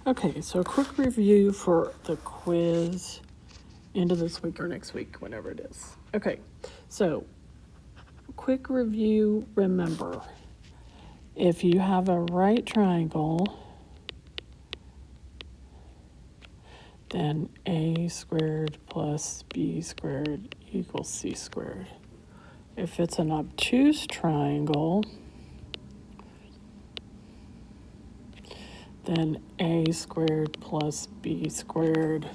Okay, so a quick review for the quiz end of this week or next week, whenever it is. Okay, so quick review, remember, if you have a right triangle, then a squared plus b squared equals c squared. If it's an obtuse triangle, then a squared plus b squared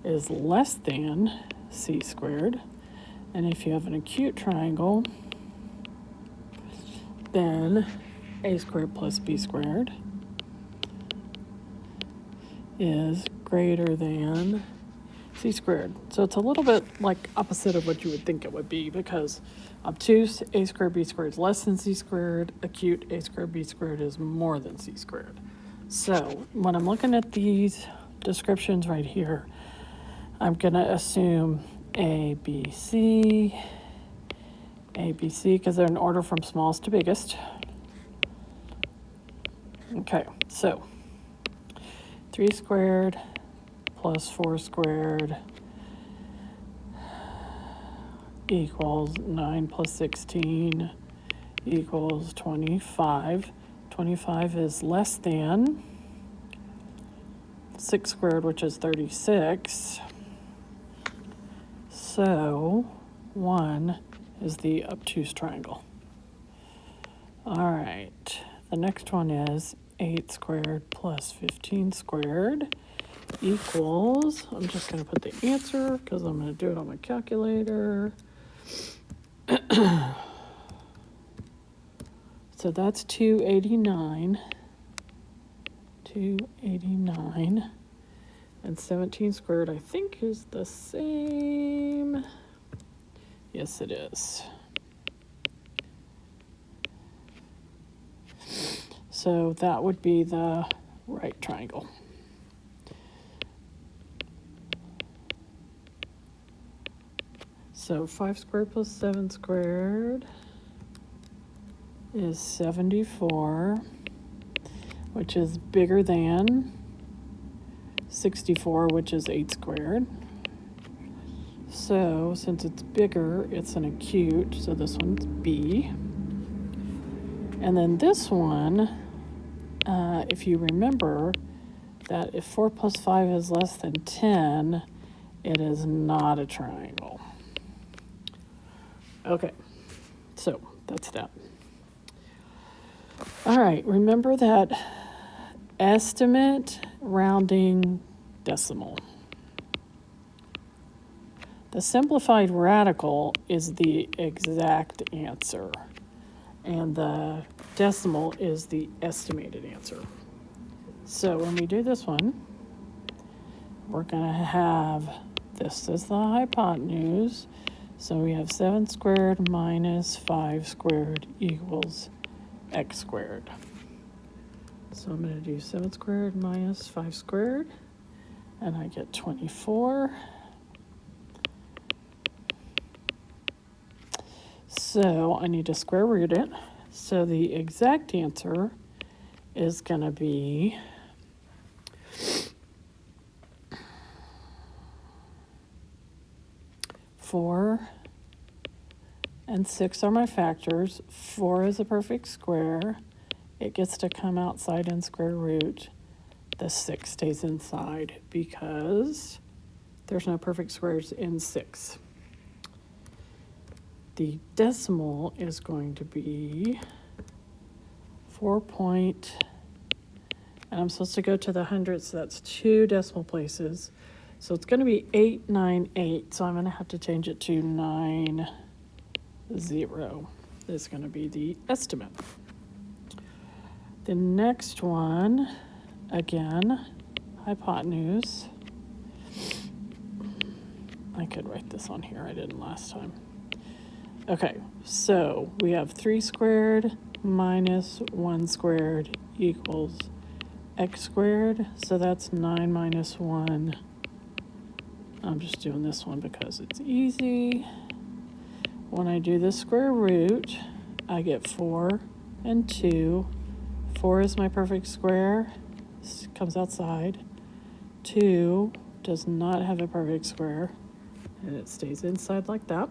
is less than c squared. And if you have an acute triangle, then a squared plus b squared is greater than c squared. So it's a little bit like opposite of what you would think it would be, because obtuse, a squared b squared is less than c squared. Acute, a squared b squared is more than c squared. So when I'm looking at these descriptions right here, I'm going to assume A, B, C, because they're in order from smallest to biggest. Okay, so 3 squared plus 4 squared equals 9 plus 16 equals 25. 25 is less than 6 squared, which is 36. So 1 is the obtuse triangle. All right, the next one is 8 squared plus 15 squared equals, I'm just going to put the answer because I'm going to do it on my calculator. So that's 289. 289. And 17 squared, I think, is the same. Yes, it is. So that would be the right triangle. So 5 squared plus 7 squared is 74, which is bigger than 64, which is 8 squared. So since it's bigger, it's an acute, so this one's B. And then this one, if you remember that if 4 plus 5 is less than 10, it is not a triangle. Okay, so that's that. All right, remember that estimate, rounding, decimal. The simplified radical is the exact answer, and the decimal is the estimated answer. So when we do this one, we're going to have, this is the hypotenuse, so we have 7 squared minus 5 squared equals x squared. So I'm going to do 7 squared minus 5 squared, and I get 24. So I need to square root it. So the exact answer is going to be 4 and 6 are my factors. 4 is a perfect square. It gets to come outside and square root. The 6 stays inside because there's no perfect squares in 6. The decimal is going to be 4 point, and I'm supposed to go to the hundreds, so that's 2 decimal places. So it's going to be 898, so I'm going to have to change it to 90. Is going to be the estimate. The next one, again, hypotenuse. I could write this on here, I didn't last time. Okay, so we have 3 squared minus 1 squared equals x squared. So that's 9 minus 1. I'm just doing this one because it's easy. When I do the square root, I get 4 and 2. 4 is my perfect square. comes outside. 2 does not have a perfect square, and it stays inside like that.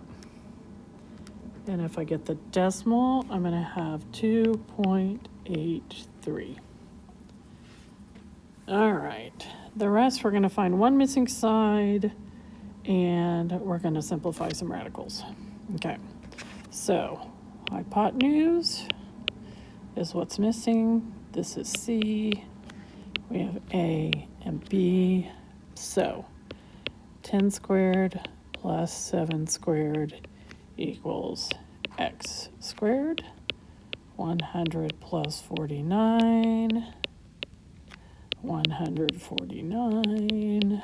And if I get the decimal, I'm going to have 2.83. All right, the rest we're going to find one missing side, and we're going to simplify some radicals. Okay, so hypotenuse is what's missing. This is C. We have A and B. So 10 squared plus 7 squared equals x squared. 100 plus 49. 149.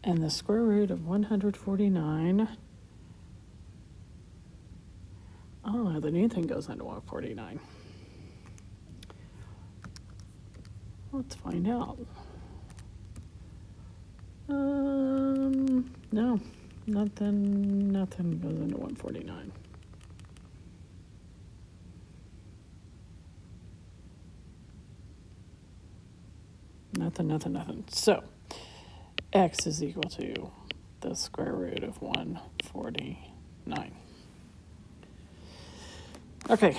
And the square root of 149. I don't know that anything goes into 149. Let's find out. No, nothing goes into 149. Nothing. So, x is equal to the square root of 149. Okay.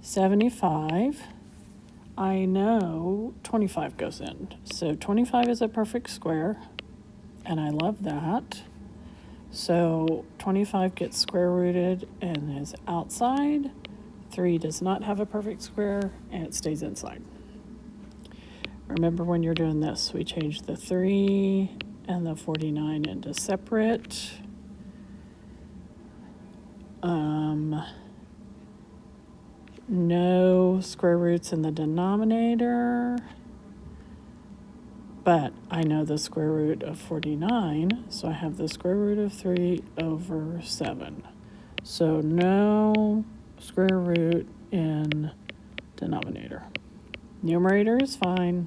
75. I know 25 goes in. So 25 is a perfect square, and I love that. So 25 gets square rooted and is outside. 3 does not have a perfect square, and it stays inside. Remember when you're doing this, we change the 3 and the 49 into separate. No square roots in the denominator, but I know the square root of 49, so I have the square root of 3 over 7. So no square root in denominator. Numerator is fine,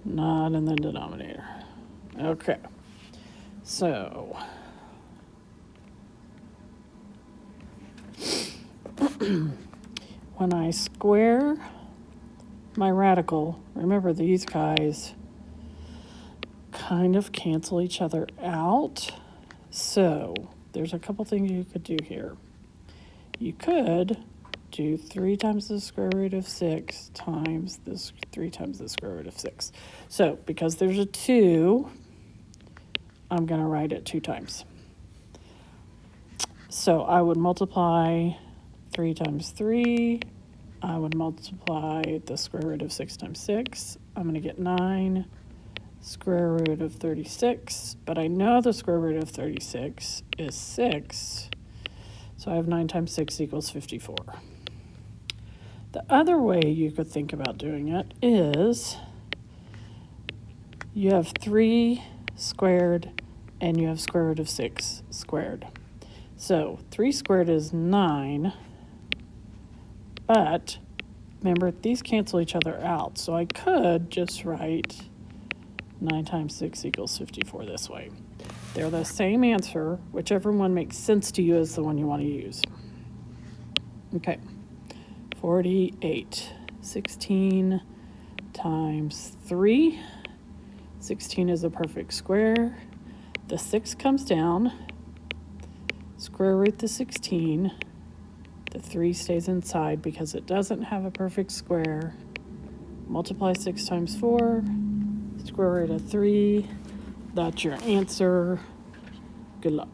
not in the denominator. Okay, so when I square my radical, remember these guys kind of cancel each other out. So there's a couple things you could do here. You could do 3 times the square root of 6 times this 3 times the square root of 6. So because there's a 2, I'm going to write it 2 times. So I would multiply 3 times 3. I would multiply the square root of 6 times 6. I'm going to get 9 square root of 36, but I know the square root of 36 is 6, so I have 9 times 6 equals 54. The other way you could think about doing it is you have 3 squared and you have square root of 6 squared. So 3 squared is 9, but remember these cancel each other out, so I could just write 9 times 6 equals 54 this way. They're the same answer. Whichever one makes sense to you is the one you want to use. Okay, 48. 16 times 3. 16 is a perfect square. The 6 comes down. Square root the 16. The 3 stays inside because it doesn't have a perfect square. Multiply 6 times 4. Square root of 3. That's your answer. Good luck.